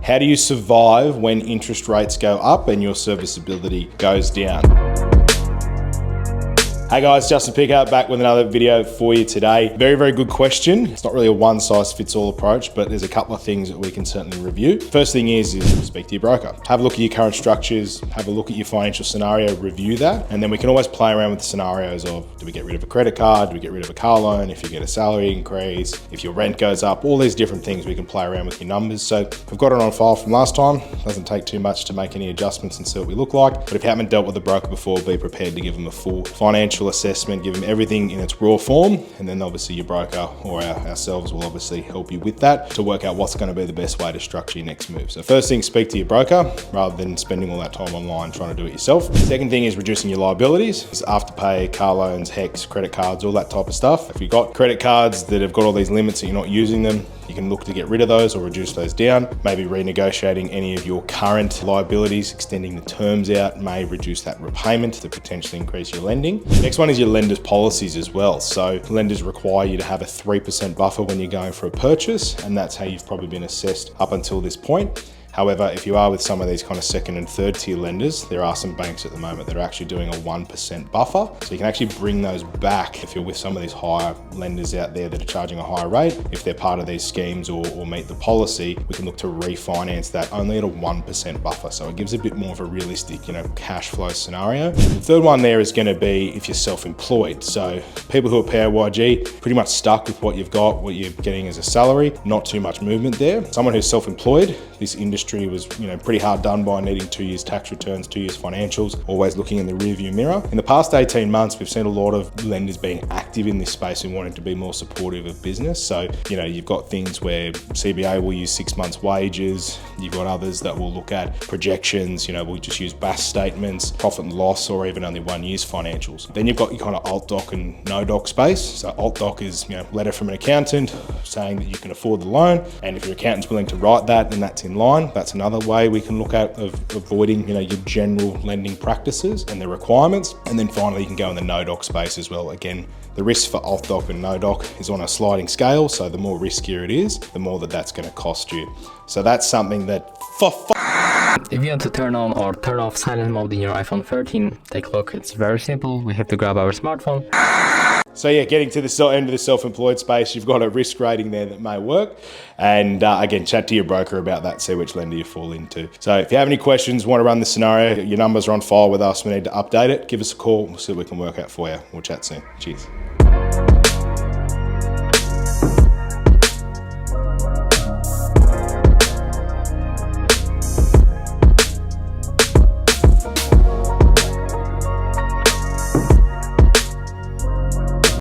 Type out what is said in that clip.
How do you survive when interest rates go up and your serviceability goes down? Hey guys, Justin Pickup back with another video for you today. Very, very good question. It's not really a one size fits all approach, but there's a couple of things that we can certainly review. First thing is speak to your broker. Have a look at your current structures, have a look at your financial scenario, review that, and then we can always play around with the scenarios of, do we get rid of a credit card? Do we get rid of a car loan? If you get a salary increase, if your rent goes up, all these different things we can play around with your numbers. So we've got it on file from last time. Doesn't take too much to make any adjustments and see what we look like. But if you haven't dealt with a broker before, be prepared to give them a full financial assessment, give them everything in its raw form, and then obviously your broker or ourselves will obviously help you with that to work out what's going to be the best way to structure your next move. So first thing, speak to your broker rather than spending all that time online trying to do it yourself. Second thing is reducing your liabilities. It's afterpay, car loans, HECS, credit cards, all that type of stuff. If you've got credit cards that have got all these limits and you're not using them, you can look to get rid of those or reduce those down. Maybe renegotiating any of your current liabilities, extending the terms out may reduce that repayment to potentially increase your lending. Next one is your lender's policies as well. So lenders require you to have a 3% buffer when you're going for a purchase, and that's how you've probably been assessed up until this point. However, if you are with some of these kind of second and third tier lenders, there are some banks at the moment that are actually doing a 1% buffer. So you can actually bring those back if you're with some of these higher lenders out there that are charging a higher rate. If they're part of these schemes or meet the policy, we can look to refinance that only at a 1% buffer. So it gives a bit more of a realistic, cash flow scenario. The third one there is going to be if you're self-employed. So people who are PAYG, pretty much stuck with what you've got, what you're getting as a salary, not too much movement there. Someone who's self-employed, this industry was pretty hard done by, needing 2 years tax returns, 2 years financials, always looking in the rearview mirror. In the past 18 months, we've seen a lot of lenders being active in this space and wanting to be more supportive of business. So, you've got things where CBA will use 6 months wages. You've got others that will look at projections, we'll just use BAS statements, profit and loss, or even only 1 year's financials. Then you've got your kind of alt doc and no doc space. So alt doc is, letter from an accountant saying that you can afford the loan. And if your accountant's willing to write that, then that's in line. That's another way we can look at of avoiding, your general lending practices and the requirements. And then finally, you can go in the no doc space as well. Again, the risk for alt doc and no doc is on a sliding scale. So the more riskier it is, the more that's going to cost you. So that's something that if you want to turn on or turn off silent mode in your iPhone 13, take a look. It's very simple. We have to grab our smartphone. So yeah, getting to the end of the self-employed space, you've got a risk rating there that may work. And again, chat to your broker about that, see which lender you fall into. So if you have any questions, want to run the scenario, your numbers are on file with us, we need to update it, give us a call, we'll see what we can work out for you. We'll chat soon. Cheers.